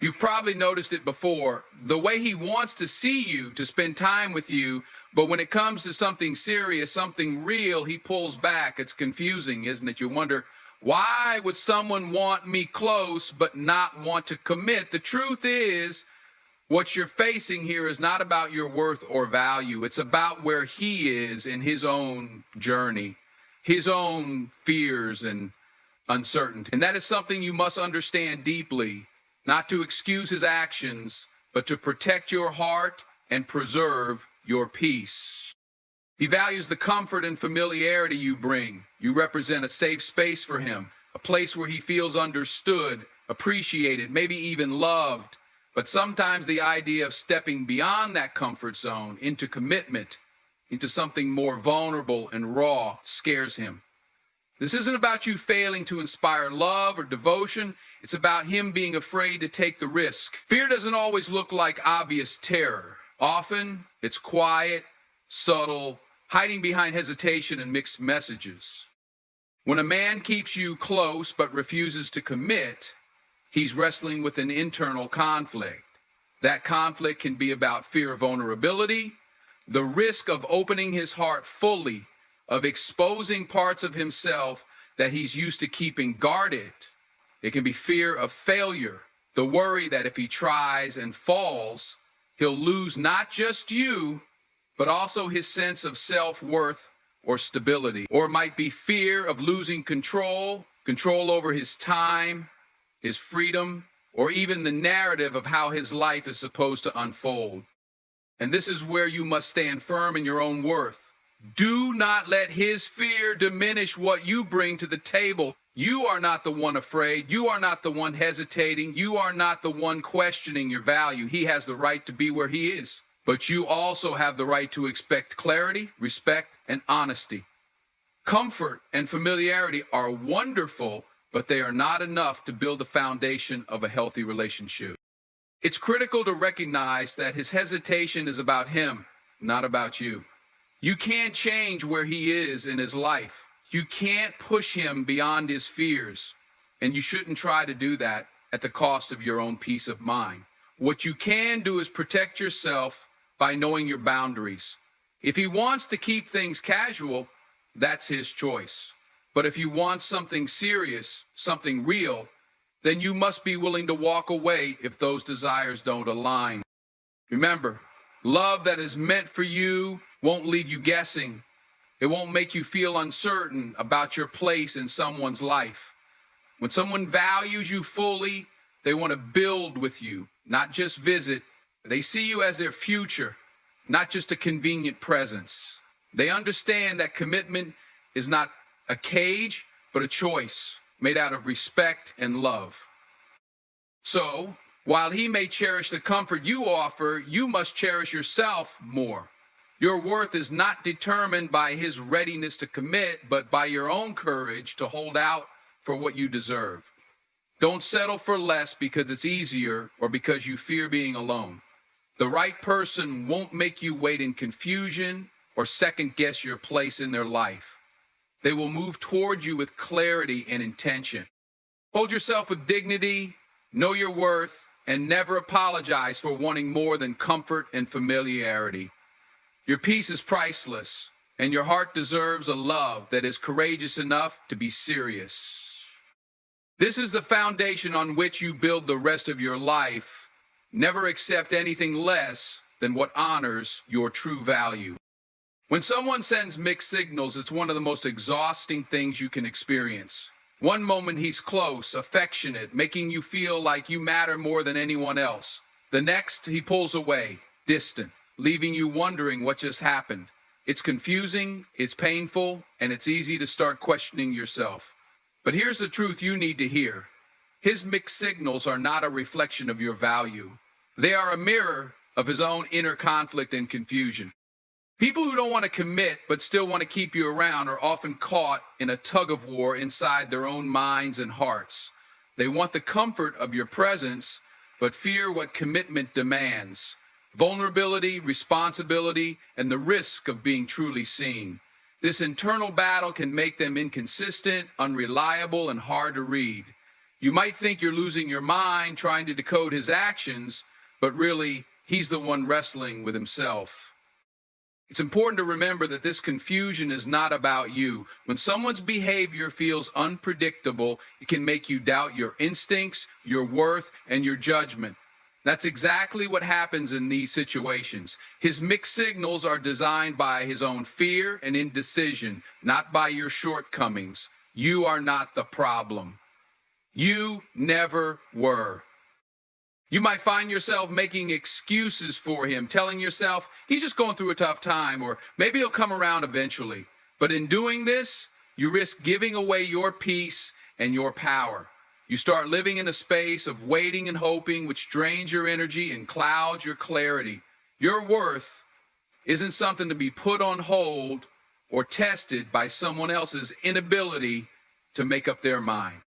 You've probably noticed it before. The way he wants to see you, to spend time with you, but when it comes to something serious, something real, he pulls back. It's confusing, isn't it? You wonder, why would someone want me close but not want to commit? The truth is, what you're facing here is not about your worth or value. It's about where he is in his own journey, his own fears and uncertainty. And that is something you must understand deeply. Not to excuse his actions, but to protect your heart and preserve your peace. He values the comfort and familiarity you bring. You represent a safe space for him, a place where he feels understood, appreciated, maybe even loved. But sometimes the idea of stepping beyond that comfort zone into commitment, into something more vulnerable and raw, scares him. This isn't about you failing to inspire love or devotion. It's about him being afraid to take the risk. Fear doesn't always look like obvious terror. Often, it's quiet, subtle, hiding behind hesitation and mixed messages. When a man keeps you close but refuses to commit, he's wrestling with an internal conflict. That conflict can be about fear of vulnerability, the risk of opening his heart fully, of exposing parts of himself that he's used to keeping guarded. It can be fear of failure, the worry that if he tries and falls, he'll lose not just you, but also his sense of self-worth or stability. Or it might be fear of losing control over his time, his freedom, or even the narrative of how his life is supposed to unfold. And this is where you must stand firm in your own worth. Do not let his fear diminish what you bring to the table. You are not the one afraid. You are not the one hesitating. You are not the one questioning your value. He has the right to be where he is. But you also have the right to expect clarity, respect, and honesty. Comfort and familiarity are wonderful, but they are not enough to build the foundation of a healthy relationship. It's critical to recognize that his hesitation is about him, not about you. You can't change where he is in his life. You can't push him beyond his fears, and you shouldn't try to do that at the cost of your own peace of mind. What you can do is protect yourself by knowing your boundaries. If he wants to keep things casual, that's his choice. But if you want something serious, something real, then you must be willing to walk away if those desires don't align. Remember, love that is meant for you won't leave you guessing. It won't make you feel uncertain about your place in someone's life. When someone values you fully, they want to build with you, not just visit. They see you as their future, not just a convenient presence. They understand that commitment is not a cage, but a choice made out of respect and love. So, while he may cherish the comfort you offer, you must cherish yourself more. Your worth is not determined by his readiness to commit, but by your own courage to hold out for what you deserve. Don't settle for less because it's easier or because you fear being alone. The right person won't make you wait in confusion or second-guess your place in their life. They will move toward you with clarity and intention. Hold yourself with dignity, know your worth, and never apologize for wanting more than comfort and familiarity. Your peace is priceless, and your heart deserves a love that is courageous enough to be serious. This is the foundation on which you build the rest of your life. Never accept anything less than what honors your true value. When someone sends mixed signals, it's one of the most exhausting things you can experience. One moment he's close, affectionate, making you feel like you matter more than anyone else. The next, he pulls away, distant, leaving you wondering what just happened. It's confusing, it's painful, and it's easy to start questioning yourself. But here's the truth you need to hear. His mixed signals are not a reflection of your value. They are a mirror of his own inner conflict and confusion. People who don't want to commit but still want to keep you around are often caught in a tug-of-war inside their own minds and hearts. They want the comfort of your presence, but fear what commitment demands. Vulnerability, responsibility, and the risk of being truly seen. This internal battle can make them inconsistent, unreliable, and hard to read. You might think you're losing your mind trying to decode his actions, but really, he's the one wrestling with himself. It's important to remember that this confusion is not about you. When someone's behavior feels unpredictable, it can make you doubt your instincts, your worth, and your judgment. That's exactly what happens in these situations. His mixed signals are designed by his own fear and indecision, not by your shortcomings. You are not the problem. You never were. You might find yourself making excuses for him, telling yourself he's just going through a tough time, or maybe he'll come around eventually. But in doing this, you risk giving away your peace and your power. You start living in a space of waiting and hoping, which drains your energy and clouds your clarity. Your worth isn't something to be put on hold or tested by someone else's inability to make up their mind.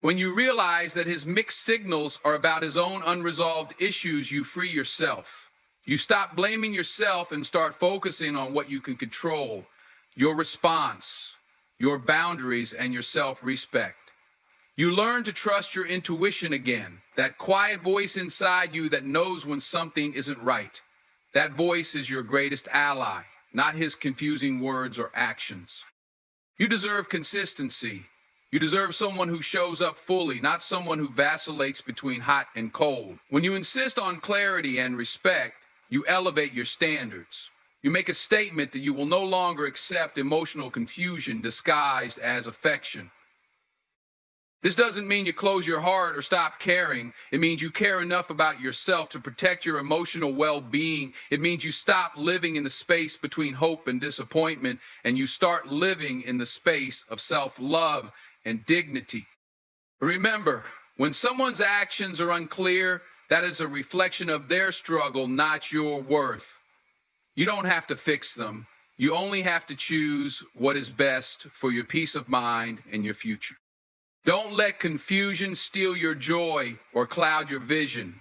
When you realize that his mixed signals are about his own unresolved issues, you free yourself. You stop blaming yourself and start focusing on what you can control, your response, your boundaries, and your self-respect. You learn to trust your intuition again, that quiet voice inside you that knows when something isn't right. That voice is your greatest ally, not his confusing words or actions. You deserve consistency. You deserve someone who shows up fully, not someone who vacillates between hot and cold. When you insist on clarity and respect, you elevate your standards. You make a statement that you will no longer accept emotional confusion disguised as affection. This doesn't mean you close your heart or stop caring. It means you care enough about yourself to protect your emotional well-being. It means you stop living in the space between hope and disappointment, and you start living in the space of self-love and dignity. Remember, when someone's actions are unclear, that is a reflection of their struggle, not your worth. You don't have to fix them. You only have to choose what is best for your peace of mind and your future. Don't let confusion steal your joy or cloud your vision.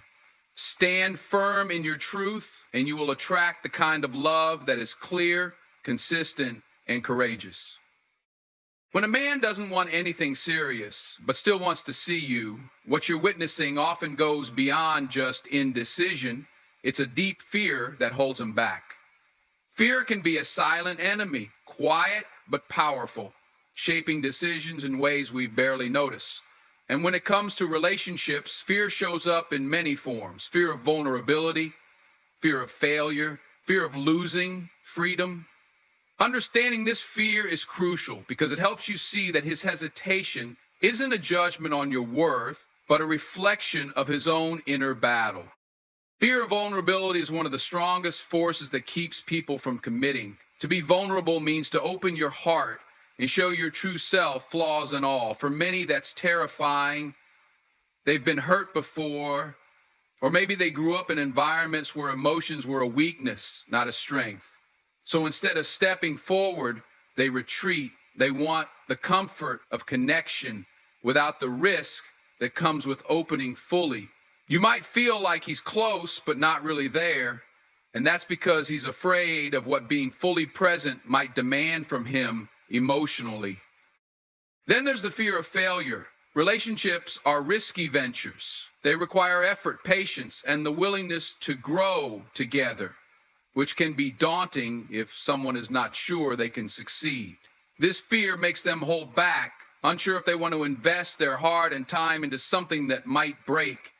Stand firm in your truth, and you will attract the kind of love that is clear, consistent, and courageous. When a man doesn't want anything serious, but still wants to see you, what you're witnessing often goes beyond just indecision. It's a deep fear that holds him back. Fear can be a silent enemy, quiet but powerful, shaping decisions in ways we barely notice. And when it comes to relationships, fear shows up in many forms. Fear of vulnerability, fear of failure, fear of losing freedom. Understanding this fear is crucial because it helps you see that his hesitation isn't a judgment on your worth, but a reflection of his own inner battle. Fear of vulnerability is one of the strongest forces that keeps people from committing. To be vulnerable means to open your heart and show your true self, flaws and all. For many, that's terrifying. They've been hurt before, or maybe they grew up in environments where emotions were a weakness, not a strength. So instead of stepping forward, they retreat. They want the comfort of connection without the risk that comes with opening fully. You might feel like he's close, but not really there. And that's because he's afraid of what being fully present might demand from him emotionally. Then there's the fear of failure. Relationships are risky ventures. They require effort, patience, and the willingness to grow together, which can be daunting if someone is not sure they can succeed. This fear makes them hold back, unsure if they want to invest their heart and time into something that might break.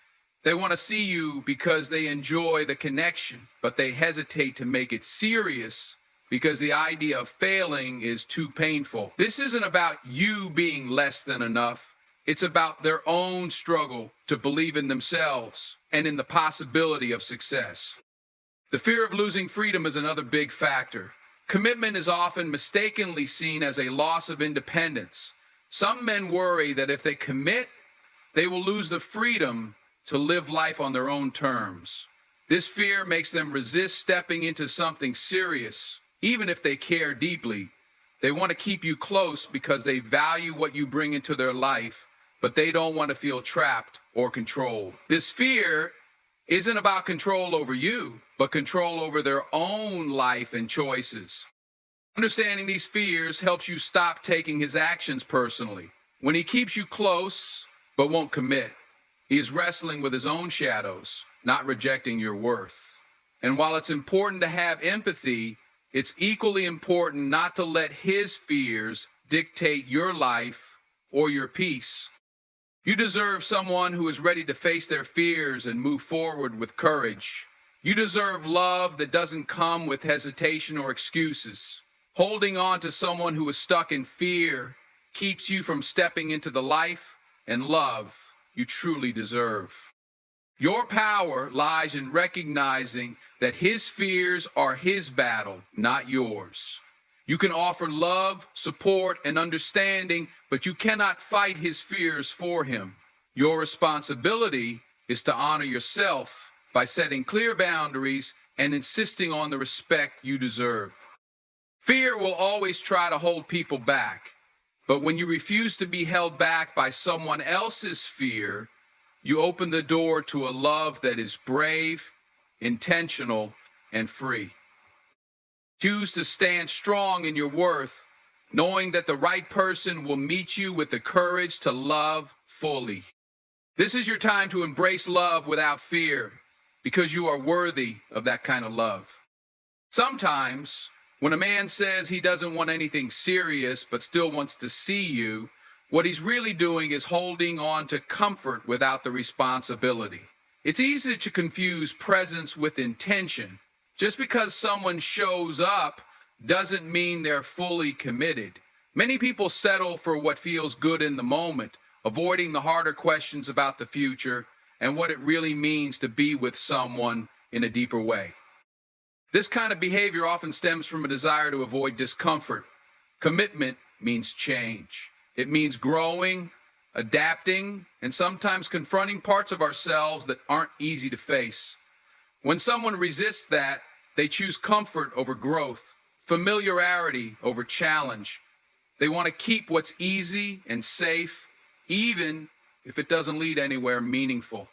They want to see you because they enjoy the connection, but they hesitate to make it serious because the idea of failing is too painful. This isn't about you being less than enough. It's about their own struggle to believe in themselves and in the possibility of success. The fear of losing freedom is another big factor. Commitment is often mistakenly seen as a loss of independence. Some men worry that if they commit, they will lose the freedom to live life on their own terms. This fear makes them resist stepping into something serious, even if they care deeply. They want to keep you close because they value what you bring into their life, but they don't want to feel trapped or controlled. This fear isn't about control over you, but control over their own life and choices. Understanding these fears helps you stop taking his actions personally. When he keeps you close, but won't commit. He is wrestling with his own shadows, not rejecting your worth. And while it's important to have empathy, it's equally important not to let his fears dictate your life or your peace. You deserve someone who is ready to face their fears and move forward with courage. You deserve love that doesn't come with hesitation or excuses. Holding on to someone who is stuck in fear keeps you from stepping into the life and love you truly deserve. Your power lies in recognizing that his fears are his battle, not yours. You can offer love, support, and understanding, but you cannot fight his fears for him. Your responsibility is to honor yourself by setting clear boundaries and insisting on the respect you deserve. Fear will always try to hold people back, but when you refuse to be held back by someone else's fear, you open the door to a love that is brave, intentional, and free. Choose to stand strong in your worth, knowing that the right person will meet you with the courage to love fully. This is your time to embrace love without fear, because you are worthy of that kind of love. Sometimes, when a man says he doesn't want anything serious but still wants to see you, what he's really doing is holding on to comfort without the responsibility. It's easy to confuse presence with intention. Just because someone shows up doesn't mean they're fully committed. Many people settle for what feels good in the moment, avoiding the harder questions about the future and what it really means to be with someone in a deeper way. This kind of behavior often stems from a desire to avoid discomfort. Commitment means change. It means growing, adapting, and sometimes confronting parts of ourselves that aren't easy to face. When someone resists that, they choose comfort over growth, familiarity over challenge. They want to keep what's easy and safe, even if it doesn't lead anywhere meaningful.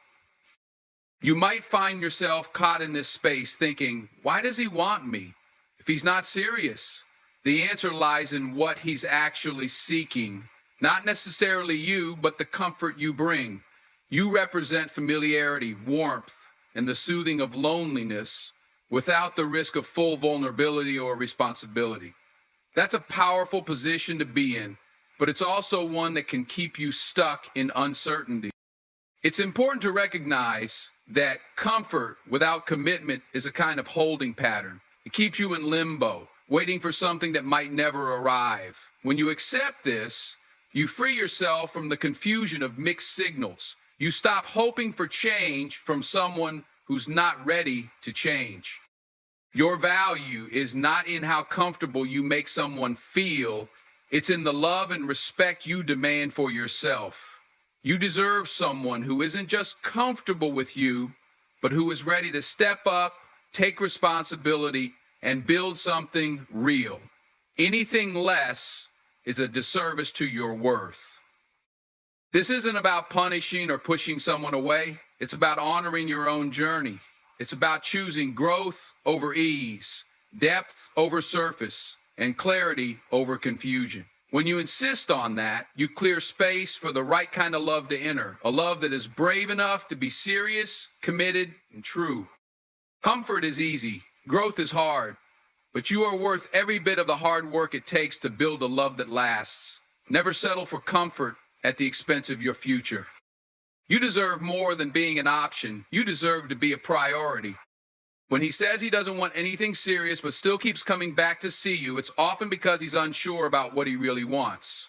You might find yourself caught in this space thinking, why does he want me if he's not serious? The answer lies in what he's actually seeking. Not necessarily you, but the comfort you bring. You represent familiarity, warmth, and the soothing of loneliness without the risk of full vulnerability or responsibility. That's a powerful position to be in, but it's also one that can keep you stuck in uncertainty. It's important to recognize that comfort without commitment is a kind of holding pattern. It keeps you in limbo, waiting for something that might never arrive. When you accept this, you free yourself from the confusion of mixed signals. You stop hoping for change from someone who's not ready to change. Your value is not in how comfortable you make someone feel. It's in the love and respect you demand for yourself. You deserve someone who isn't just comfortable with you, but who is ready to step up, take responsibility, and build something real. Anything less is a disservice to your worth. This isn't about punishing or pushing someone away. It's about honoring your own journey. It's about choosing growth over ease, depth over surface, and clarity over confusion. When you insist on that, you clear space for the right kind of love to enter, a love that is brave enough to be serious, committed, and true. Comfort is easy, growth is hard, but you are worth every bit of the hard work it takes to build a love that lasts. Never settle for comfort at the expense of your future. You deserve more than being an option. You deserve to be a priority. When he says he doesn't want anything serious but still keeps coming back to see you, it's often because he's unsure about what he really wants.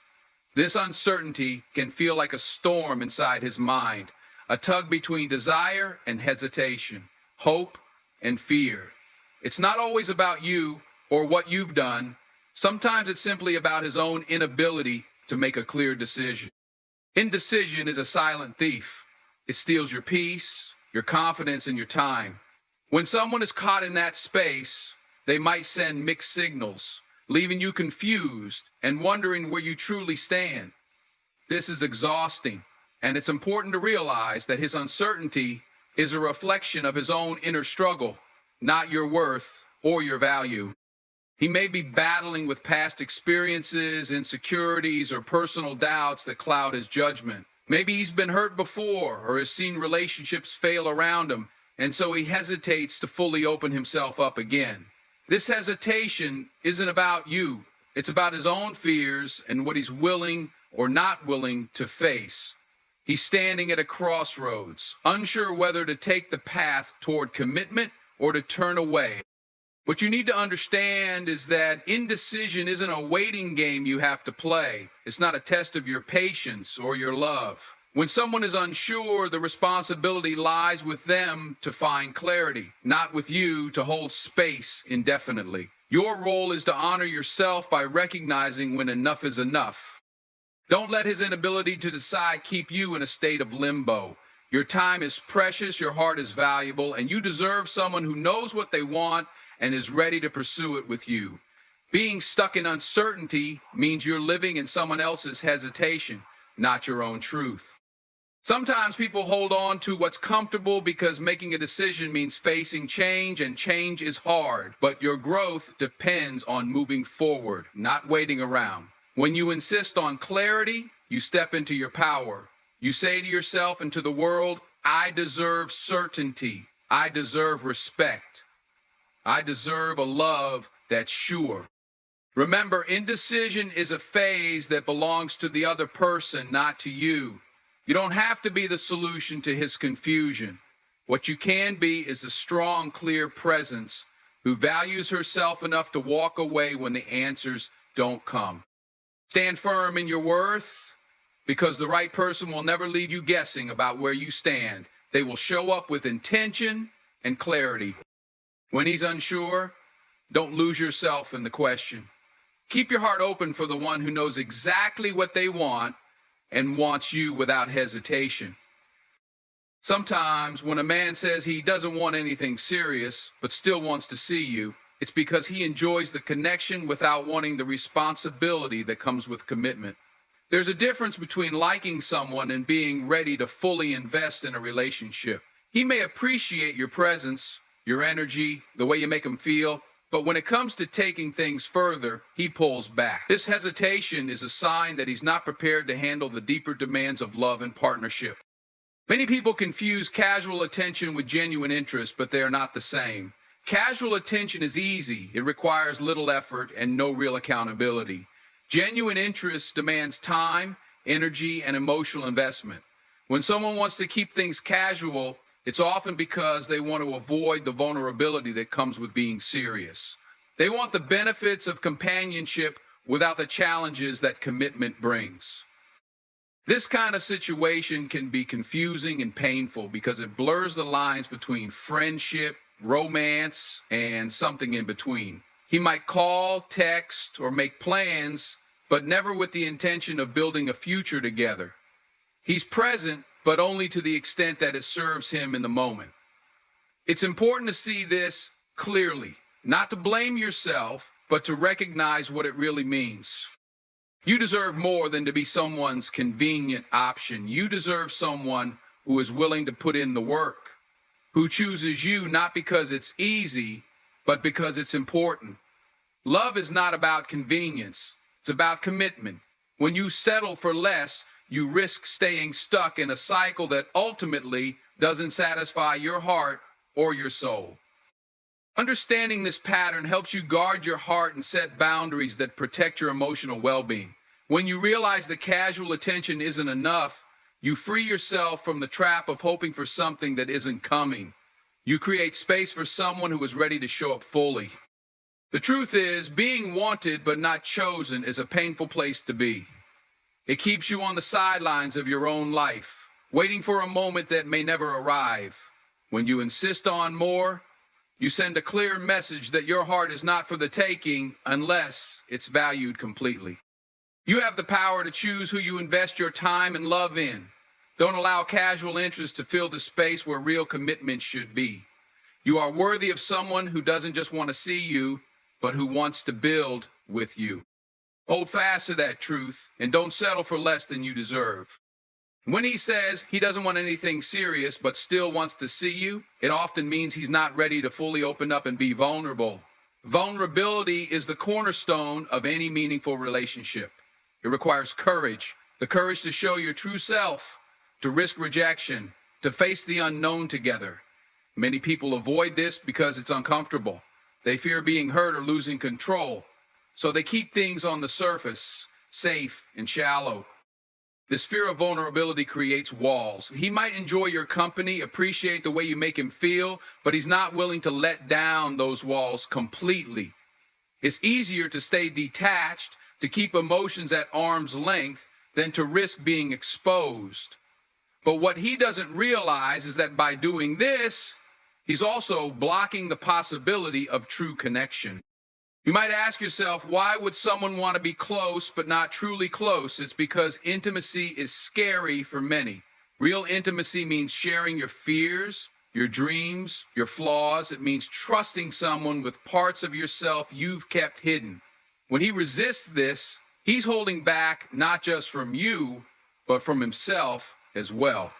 This uncertainty can feel like a storm inside his mind, a tug between desire and hesitation, hope and fear. It's not always about you or what you've done. Sometimes it's simply about his own inability to make a clear decision. Indecision is a silent thief. It steals your peace, your confidence, and your time. When someone is caught in that space, they might send mixed signals, leaving you confused and wondering where you truly stand. This is exhausting, and it's important to realize that his uncertainty is a reflection of his own inner struggle, not your worth or your value. He may be battling with past experiences, insecurities, or personal doubts that cloud his judgment. Maybe he's been hurt before or has seen relationships fail around him, and so he hesitates to fully open himself up again. This hesitation isn't about you. It's about his own fears and what he's willing or not willing to face. He's standing at a crossroads, unsure whether to take the path toward commitment or to turn away. What you need to understand is that indecision isn't a waiting game you have to play. It's not a test of your patience or your love. When someone is unsure, the responsibility lies with them to find clarity, not with you to hold space indefinitely. Your role is to honor yourself by recognizing when enough is enough. Don't let his inability to decide keep you in a state of limbo. Your time is precious, your heart is valuable, and you deserve someone who knows what they want and is ready to pursue it with you. Being stuck in uncertainty means you're living in someone else's hesitation, not your own truth. Sometimes people hold on to what's comfortable because making a decision means facing change, and change is hard. But your growth depends on moving forward, not waiting around. When you insist on clarity, you step into your power. You say to yourself and to the world, I deserve certainty. I deserve respect. I deserve a love that's sure. Remember, indecision is a phase that belongs to the other person, not to you. You don't have to be the solution to his confusion. What you can be is a strong, clear presence who values herself enough to walk away when the answers don't come. Stand firm in your worth, because the right person will never leave you guessing about where you stand. They will show up with intention and clarity. When he's unsure, don't lose yourself in the question. Keep your heart open for the one who knows exactly what they want and wants you without hesitation. Sometimes when a man says he doesn't want anything serious but still wants to see you, it's because he enjoys the connection without wanting the responsibility that comes with commitment. There's a difference between liking someone and being ready to fully invest in a relationship. He may appreciate your presence, your energy, the way you make him feel, but when it comes to taking things further, he pulls back. This hesitation is a sign that he's not prepared to handle the deeper demands of love and partnership. Many people confuse casual attention with genuine interest, but they are not the same. Casual attention is easy. It requires little effort and no real accountability. Genuine interest demands time, energy, and emotional investment. When someone wants to keep things casual, it's often because they want to avoid the vulnerability that comes with being serious. They want the benefits of companionship without the challenges that commitment brings. This kind of situation can be confusing and painful because it blurs the lines between friendship, romance, and something in between. He might call, text, or make plans, but never with the intention of building a future together. He's present, but only to the extent that it serves him in the moment. It's important to see this clearly, not to blame yourself, but to recognize what it really means. You deserve more than to be someone's convenient option. You deserve someone who is willing to put in the work, who chooses you not because it's easy, but because it's important. Love is not about convenience. It's about commitment. When you settle for less, you risk staying stuck in a cycle that ultimately doesn't satisfy your heart or your soul. Understanding this pattern helps you guard your heart and set boundaries that protect your emotional well-being. When you realize that casual attention isn't enough, you free yourself from the trap of hoping for something that isn't coming. You create space for someone who is ready to show up fully. The truth is, being wanted but not chosen is a painful place to be. It keeps you on the sidelines of your own life, waiting for a moment that may never arrive. When you insist on more, you send a clear message that your heart is not for the taking unless it's valued completely. You have the power to choose who you invest your time and love in. Don't allow casual interest to fill the space where real commitment should be. You are worthy of someone who doesn't just want to see you, but who wants to build with you. Hold fast to that truth and don't settle for less than you deserve. When he says he doesn't want anything serious but still wants to see you, it often means he's not ready to fully open up and be vulnerable. Vulnerability is the cornerstone of any meaningful relationship. It requires courage, the courage to show your true self, to risk rejection, to face the unknown together. Many people avoid this because it's uncomfortable. They fear being hurt or losing control, so they keep things on the surface, safe and shallow. This fear of vulnerability creates walls. He might enjoy your company, appreciate the way you make him feel, but he's not willing to let down those walls completely. It's easier to stay detached, to keep emotions at arm's length, than to risk being exposed. But what he doesn't realize is that by doing this, he's also blocking the possibility of true connection. You might ask yourself, why would someone want to be close but not truly close? It's because intimacy is scary for many. Real intimacy means sharing your fears, your dreams, your flaws. It means trusting someone with parts of yourself you've kept hidden. When he resists this, he's holding back not just from you, but from himself as well.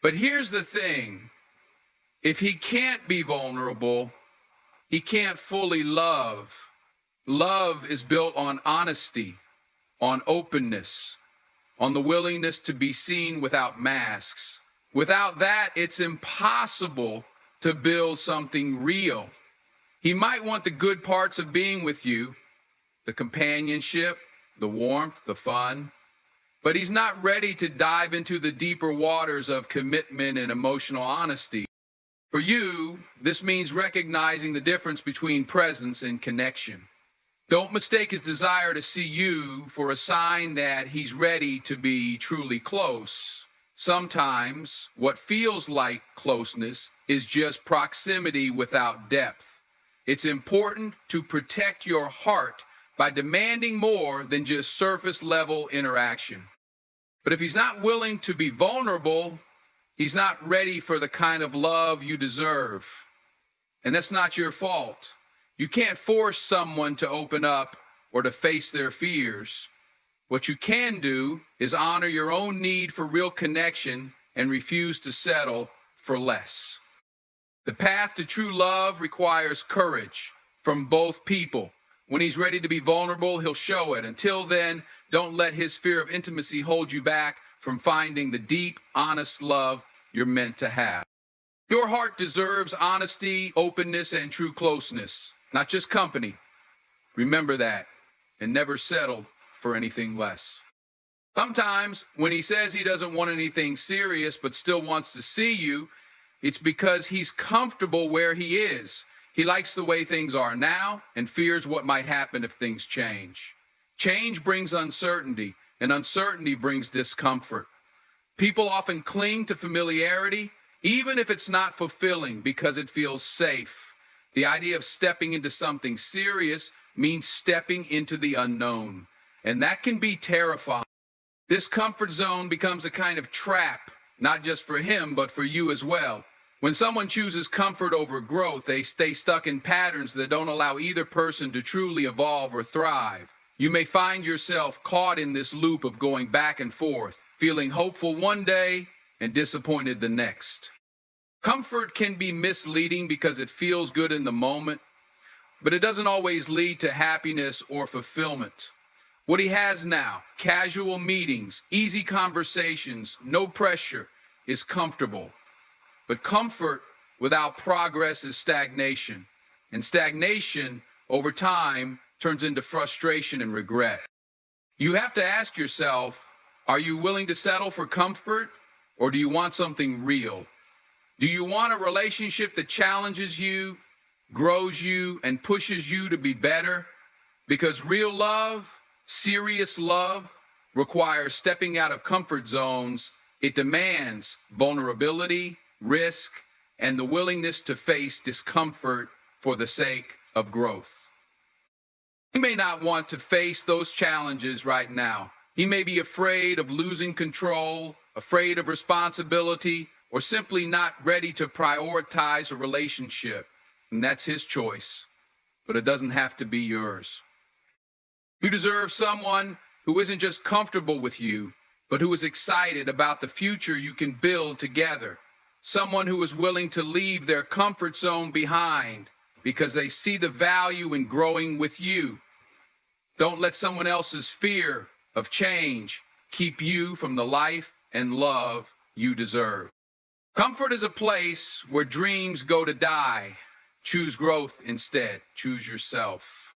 But here's the thing. If he can't be vulnerable, he can't fully love. Love is built on honesty, on openness, on the willingness to be seen without masks. Without that, it's impossible to build something real. He might want the good parts of being with you, the companionship, the warmth, the fun, but he's not ready to dive into the deeper waters of commitment and emotional honesty. For you, this means recognizing the difference between presence and connection. Don't mistake his desire to see you for a sign that he's ready to be truly close. Sometimes what feels like closeness is just proximity without depth. It's important to protect your heart by demanding more than just surface-level interaction. But if he's not willing to be vulnerable, he's not ready for the kind of love you deserve. And that's not your fault. You can't force someone to open up or to face their fears. What you can do is honor your own need for real connection and refuse to settle for less. The path to true love requires courage from both people. When he's ready to be vulnerable, he'll show it. Until then, don't let his fear of intimacy hold you back from finding the deep, honest love you're meant to have. Your heart deserves honesty, openness, and true closeness, not just company. Remember that, and never settle for anything less. Sometimes, when he says he doesn't want anything serious but still wants to see you, it's because he's comfortable where he is. He likes the way things are now and fears what might happen if things change. Change brings uncertainty, and uncertainty brings discomfort. People often cling to familiarity, even if it's not fulfilling, because it feels safe. The idea of stepping into something serious means stepping into the unknown, and that can be terrifying. This comfort zone becomes a kind of trap, not just for him, but for you as well. When someone chooses comfort over growth, they stay stuck in patterns that don't allow either person to truly evolve or thrive. You may find yourself caught in this loop of going back and forth, feeling hopeful one day and disappointed the next. Comfort can be misleading because it feels good in the moment, but it doesn't always lead to happiness or fulfillment. What he has now, casual meetings, easy conversations, no pressure, is comfortable. But comfort without progress is stagnation, and stagnation over time turns into frustration and regret. You have to ask yourself, are you willing to settle for comfort, or do you want something real? Do you want a relationship that challenges you, grows you, and pushes you to be better? Because real love, serious love, requires stepping out of comfort zones. It demands vulnerability, risk, and the willingness to face discomfort for the sake of growth. He may not want to face those challenges right now. He may be afraid of losing control, afraid of responsibility, or simply not ready to prioritize a relationship. And that's his choice, but it doesn't have to be yours. You deserve someone who isn't just comfortable with you, but who is excited about the future you can build together. Someone who is willing to leave their comfort zone behind because they see the value in growing with you. Don't let someone else's fear of change keep you from the life and love you deserve. Comfort is a place where dreams go to die. Choose growth instead. Choose yourself.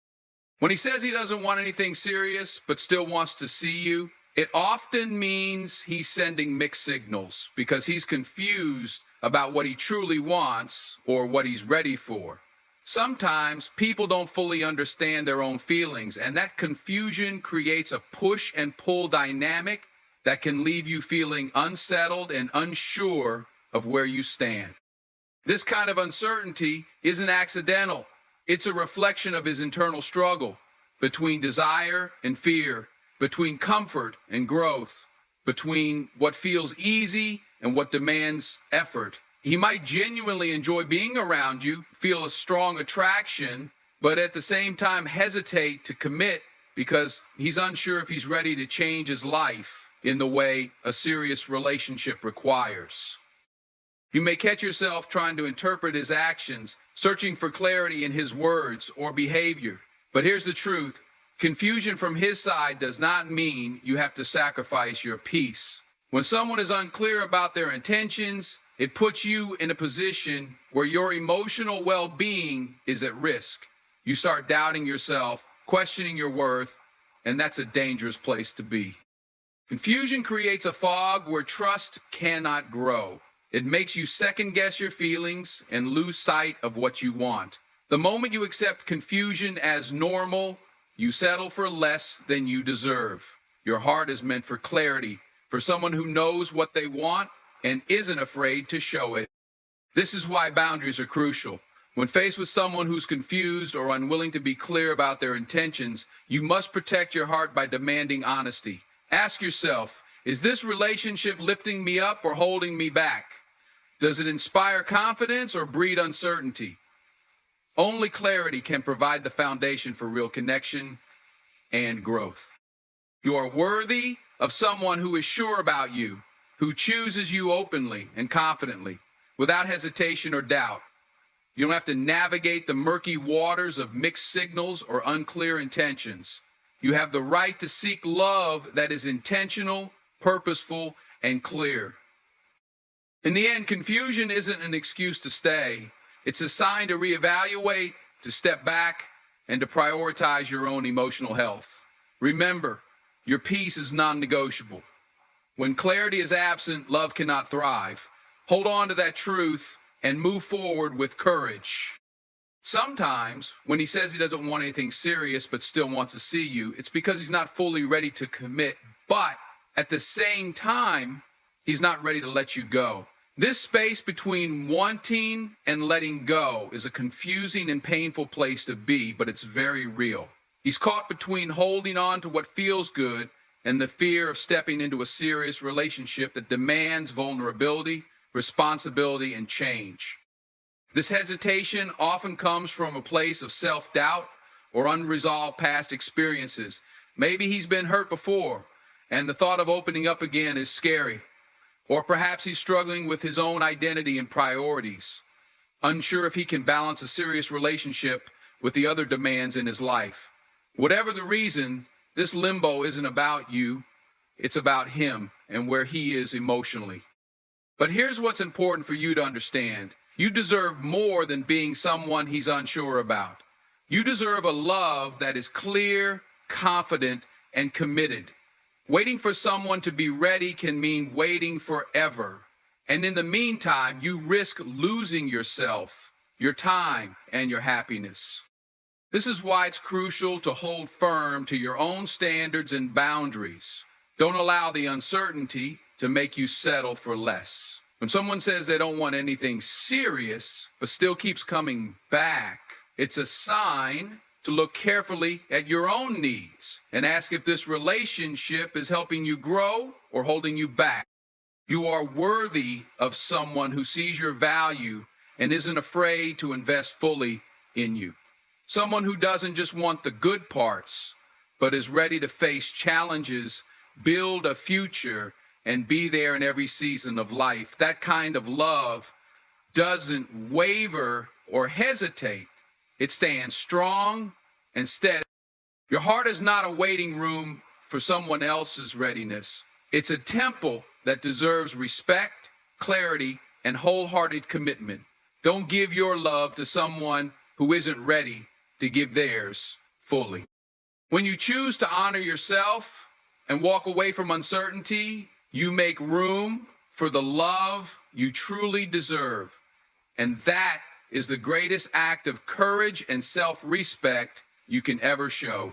When he says he doesn't want anything serious but still wants to see you, it often means he's sending mixed signals because he's confused about what he truly wants or what he's ready for. Sometimes people don't fully understand their own feelings, and that confusion creates a push and pull dynamic that can leave you feeling unsettled and unsure of where you stand. This kind of uncertainty isn't accidental. It's a reflection of his internal struggle between desire and fear, between comfort and growth, between what feels easy and what demands effort. He might genuinely enjoy being around you, feel a strong attraction, but at the same time hesitate to commit because he's unsure if he's ready to change his life in the way a serious relationship requires. You may catch yourself trying to interpret his actions, searching for clarity in his words or behavior. But here's the truth. Confusion from his side does not mean you have to sacrifice your peace. When someone is unclear about their intentions, it puts you in a position where your emotional well-being is at risk. You start doubting yourself, questioning your worth, and that's a dangerous place to be. Confusion creates a fog where trust cannot grow. It makes you second-guess your feelings and lose sight of what you want. The moment you accept confusion as normal, you settle for less than you deserve. Your heart is meant for clarity, for someone who knows what they want and isn't afraid to show it. This is why boundaries are crucial. When faced with someone who's confused or unwilling to be clear about their intentions, you must protect your heart by demanding honesty. Ask yourself, is this relationship lifting me up or holding me back? Does it inspire confidence or breed uncertainty? Only clarity can provide the foundation for real connection and growth. You are worthy of someone who is sure about you, who chooses you openly and confidently, without hesitation or doubt. You don't have to navigate the murky waters of mixed signals or unclear intentions. You have the right to seek love that is intentional, purposeful, and clear. In the end, confusion isn't an excuse to stay. It's a sign to reevaluate, to step back, and to prioritize your own emotional health. Remember, your peace is non-negotiable. When clarity is absent, love cannot thrive. Hold on to that truth and move forward with courage. Sometimes, when he says he doesn't want anything serious but still wants to see you, it's because he's not fully ready to commit, but at the same time, he's not ready to let you go. This space between wanting and letting go is a confusing and painful place to be, but it's very real. He's caught between holding on to what feels good and the fear of stepping into a serious relationship that demands vulnerability, responsibility, and change. This hesitation often comes from a place of self-doubt or unresolved past experiences. Maybe he's been hurt before, and the thought of opening up again is scary. Or perhaps he's struggling with his own identity and priorities, unsure if he can balance a serious relationship with the other demands in his life. Whatever the reason, this limbo isn't about you, it's about him and where he is emotionally. But here's what's important for you to understand. You deserve more than being someone he's unsure about. You deserve a love that is clear, confident, and committed. Waiting for someone to be ready can mean waiting forever. And in the meantime, you risk losing yourself, your time, and your happiness. This is why it's crucial to hold firm to your own standards and boundaries. Don't allow the uncertainty to make you settle for less. When someone says they don't want anything serious, but still keeps coming back, it's a sign to look carefully at your own needs and ask if this relationship is helping you grow or holding you back. You are worthy of someone who sees your value and isn't afraid to invest fully in you. Someone who doesn't just want the good parts, but is ready to face challenges, build a future, and be there in every season of life. That kind of love doesn't waver or hesitate. It stands strong and steady. Your heart is not a waiting room for someone else's readiness. It's a temple that deserves respect, clarity, and wholehearted commitment. Don't give your love to someone who isn't ready to give theirs fully. When you choose to honor yourself and walk away from uncertainty, you make room for the love you truly deserve. And that is the greatest act of courage and self-respect you can ever show.